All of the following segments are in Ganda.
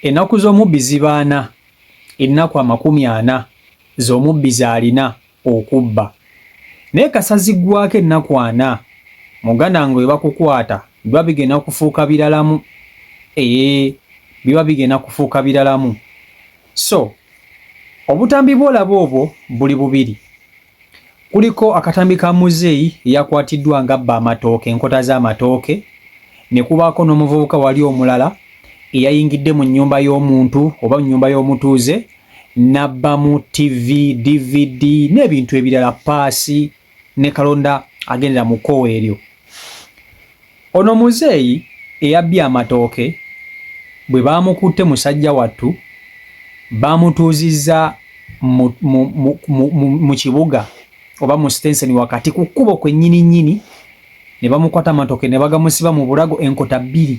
Ennaku z'omubbi zibaana, ennaku 40 z'omubbi z'alina okubba. Naye kasazigwako ennaku 4 muganda ngo bakukwata biba bigenda kufuuka biralamu. Biba bigenda kufuuka biralamu. So obutambi bw'olaba obwo buli bubiri. Kuliko akatambi ka muzeeyi eyakwatiddwa ng'abba amatooke, enkota z'amatooke, ne kubaako n'omuvubuka wali omulala eyayingidde mu nnyumba y'omuntu oba mu nnyumba y'omutuuze n'abba mu TV, DVD n'ebintu ebirala, paasi ne kalonda agendera mu kkowe eryo. Ono muzeeyi eyabbye amatooke bwe baamukutte musajja wattu baamutuuzizza mu kibuga oba mu sitenseni wakati ku kkubo kwennyini ne bamukwata amatooke ne bagamusiba mu bulago, enkota 2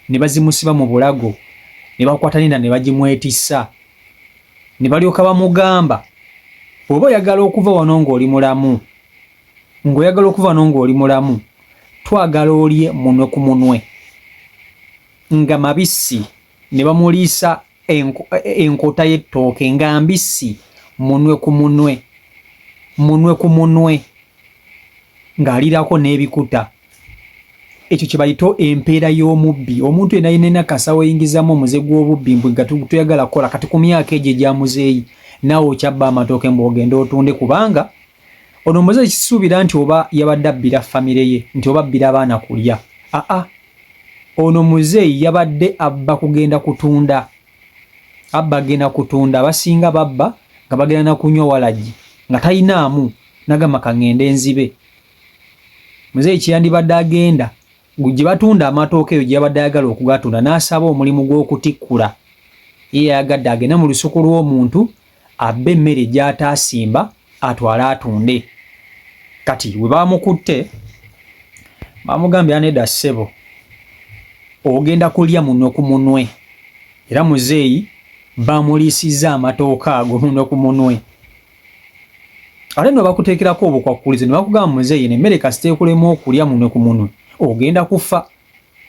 ne bazimusiba mu bulago, ne bakwata nina ne bagimwetissa, ne balyoka bamugamba bw'oba oyagala okuva wano ng'oli mulamu, ng'oyagala okuva wano ng'oli mulamu, twagala olye munwe ku munwe nga mabisi, ne bamuliisa enkota y'ettooke nga mbisi, munwe ku munwe, munwe ku munwe, ng'alirako n'ebikuta. Ekyo kye bayita empeera y'omubbi. Omuntu yenna kasawo eyingizamu omuze gw'obubbi mbwe nga tuyagala kukola kati ku myaka egyo egya muzeeyi naawe okyabba amatooke mbw'ogenda otunde, kubanga ono muzeeyi kisuubira nti oba yabadde abbira famire ye, nti oba abbira abaana kulya. Ono muzeeyi yabadde abba kugenda kutunda. Abba agenda kutunda, abasinga babba nga bagenda na kunywa walagi nga talinaamu, nagamba kaŋŋende nzibe. Muzeeyi kyeyandibadde agenda gye batunda amatooke eyo gye yabadde ayagala okugatunda, n'asaba omulimu gw'okutikkula. Ye yayagadde agenda mu lusuku lw'omuntu abbe emmere gy'ataasimba atwale atunde. Kati we baamukutte baamugambye aneda ssebo ogenda kulya munwe ku munwe, era muzeeyi baamuliisizza amatooke ago munwe ku munwe. Ate no bakuteekerako obukwakkulizo ne bakugamba muzeeyi n'emmere kasiteekulemu okulya munwe ku munwe ogenda kufa,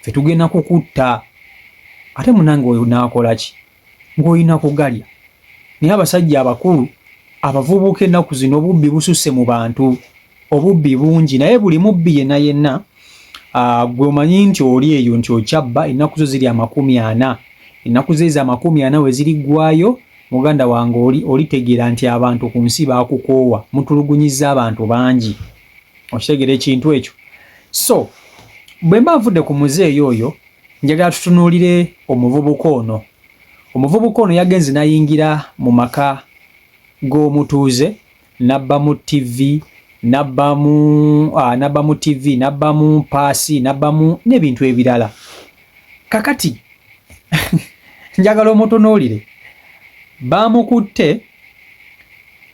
ffe tugenda kukutta. Ate munange oyo naakola ki ng'olina kugalya? Naye abasajja abakulu abavubuka ennaku zino obubbi bususse mu bantu, obubbi bungi, naye buli mubbi yenna gwe omanyi nti oli eyo nti okyabba, ennaku zo ziri 40. Ennaku ze za 40 we ziriggwayo, muganda wange olitegeera nti abantu ku nsi baakukoowa, mutulugunyizza abantu bangi. Okitegeera ekintu ekyo? So bwe mba nvudde ku muzeeyi oyo, njagala tutunuulire omuvubuka ono. Omuvubuka ono yagenze n'ayingira mu maka g'omutuuze, n'abba mu TV, n'abba mu TV, n'abba mu paasi, n'abba mu n'ebintu ebirala. Kakati njagala omutunuulire, baamukutte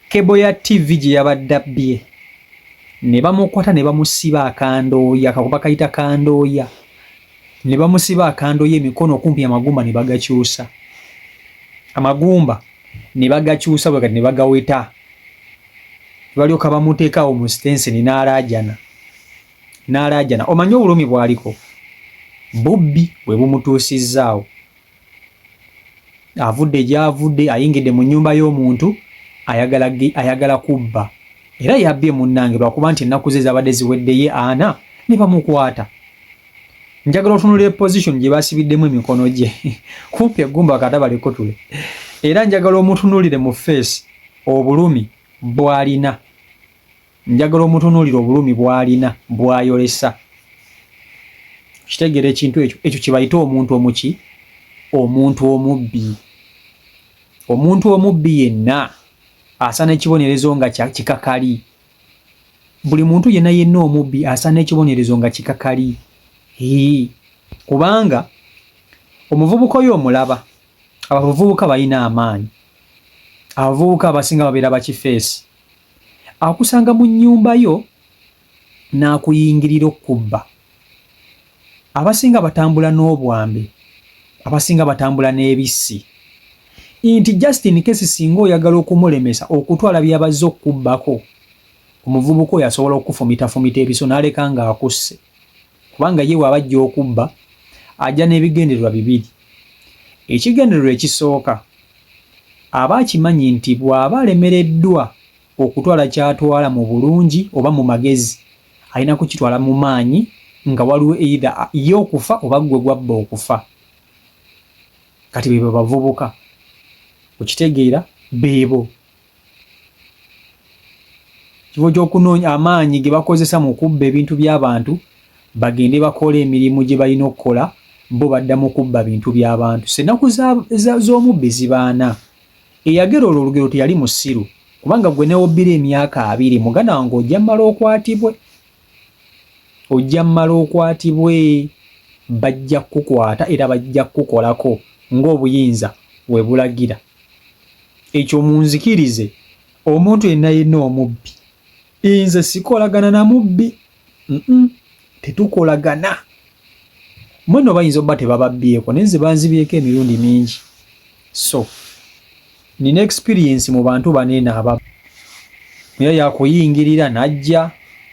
kebo ya TV gye yabadde abbye, ne bamukwata ne bamusiba akandooya, kakuba kayita kandooya, ne bamusiba akandooya emikono kumpi amagumba ne bagakyusa, amagumba ne bagakyusa bwe kati ne bagaweta, balyoka bamuteekawo mu sitenseni n'alaajana. Omanyi obulumi bw'aliko? Bubbi bwe bumutuusizzaawo. Avudde gy'avudde, ayingidde mu nnyumba y'omuntu, ayagala kubba. Era yabbye munnange lwakuba nti ennaku ze zabadde ziweddeyo 4 ne bamukwata. Njagala otunulira position gye basibiddemu emikono gye kumpi eggumba katabaliko tule. Era njagala omutunulire mu face obulumi bw'alina. Njagala omutunulire obulumi bw'alina bw'ayolesa. Kitegeera ekintu ekyo kye bayita omuntu omuki? Omuntu omubbi. Omuntu omubbi yenna asaana ekibonerezo nga kikakali. Buli muntu yenna omubbi asaana ekibonerezo nga kikakali. Kubanga omuvubuka oyo omulaba, abavubuka balina amaanyi. Abavubuka abasinga babeera bakifeesi. Akusanga mu nnyumba yo n'akuyingirira okubba. Abasinga batambula n'obwambe, abasinga batambula n'ebissi. Nti just in case singa oyagala okumulemesa okutwala byabazze okubbako, omuvubuka oyo asobola okufumita ebiso n'aleka ng'akusse. Kubanga ye wabajja okubba ajja n'ebigendererwa bibiri. Ekigendererwa ekisooka aba akimanyi nti bw'aba alemereddwa okutwala kyatwala mu bulungi oba mu magezi alina kukitwala mu maanyi nga waliwo either ye okufa oba gwe gwabba okufa. Kati bebo bavubuka okitegeera beebo kivo ky'okunoonya amaanyi ge bakozesa mu kubba ebintu by'abantu bagende bakola emirimu gye balina okukola bo badda mu kubba bintu by'abantu. Ennaku z'omubbi zibaana. Eyagera olwo olugero teyali musiru kubanga gwe newobbira emyaka 2 muganda wange ojja mmala okwatibwe bajja kukwata era bajja kukolako ng'obuyinza we bulagira. Ekyo munzikirize omuntu yenna omubbi nze sikolagana na mubbi tetukolagana. Mweno bayinza obba tebababbyeko naye nze banzibyeko emirundi mingi. So nina experience mu bantu banene aba era yakuyingirira najja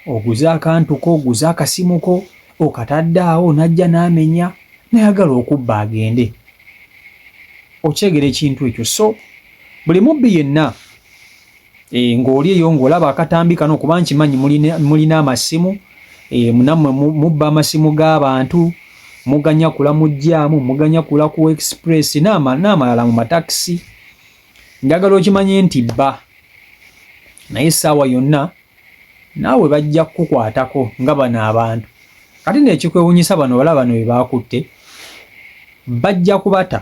oguza akantu ko oguza akasimu ko okataddaawo najja n'amenya nayagala okubba agende. Okyegera ekintu ekyo. So buli mubbi yenna ng'oli eyo ng'olaba akatambi kano kuba nkimanyi mulina amasimu munammwe mubba amasimu g'abantu muganya kula mu jjaamu muganya kula ku express n'amalala mu matakisi. Njagala okimanye nti bba naye essaawa yonna naawe bajja kukukwatako nga bano abantu. Kati n'ekikwewunyisa bano balaba bano be baakutte bajja kubata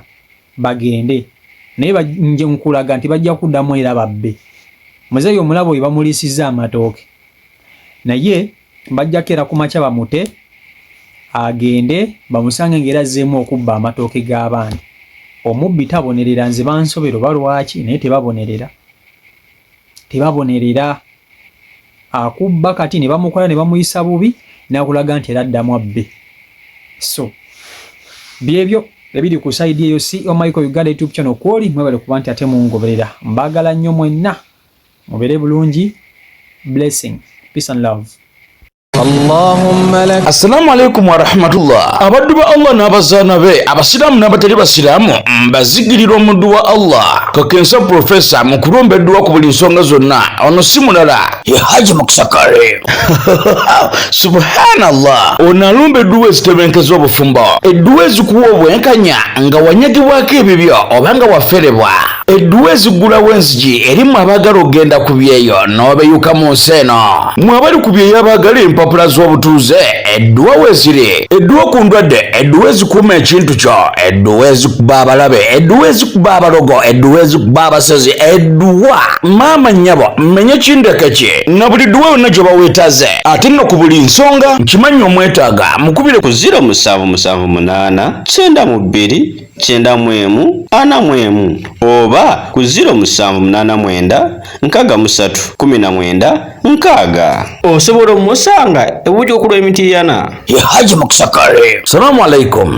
bagende naye nje nkulaga nti bajja kuddamu era babbe. Muzeeyi omulabo we bamuliisizza amatooke naye bajjako era ku makya bamute agende bamusange ng'era azzeemu okubba amatooke g'abaana. Omubbi tabonerera. Nze bansobera oba lwaki naye tebabonerera. Akubba kati ne bamukola ne bamuyisa bubi n'akulaga nti era addamu abbe. So byebyo ebiri ku side eyo Michael Uganda YouTube channel kwoli mwebale kuba nti ate mungoberera. Mbagala nnyo mwenna mubere bulungi. Blessing, peace and love. Assalamu alaikum wa rahmatullah. Abaddu ba Allah n'abazaana be abasiraamu n'abatali basiraamu mbazigirira omuddu wa Allah Kakensa Professor mu kulombeddwa ku buli nsonga zonna. Ono si mulala ye Haji Mukisa Karim. Subhanallah. Ono alombeddwa ezitebenkezo obufumbo edduwa ezikuwa obwenkanya nga wanyagibwako ebibyo oba nga waferebwa. Edduwa ezigulawo enzigi erimu abaagala ogenda ku byeyo n'obeyuka mu nsi eno. Mwe abali ku byeyo abaagala empapula z'obutuuze edduwa weeziri. Edduwa ku ndwadde, edduwa ezikuuma ekintu kyo, edduwa ezikuba abalabe, edduwa ezikuba abalogo, edduwa ezikuba abasazi, edduwa maama nnyabo mmenye kindeke ki na buli dduwa yonna gye baweetaze. Ate nno ku buli nsonga nkimanyi omwetaaga mukubire ku 0778 92 91 41 oba ku 0789 63 19 6. Osobola omusanga ebuujo okulwa emitiiyana ye Haji Mukisa Karim. Salamu alaikum.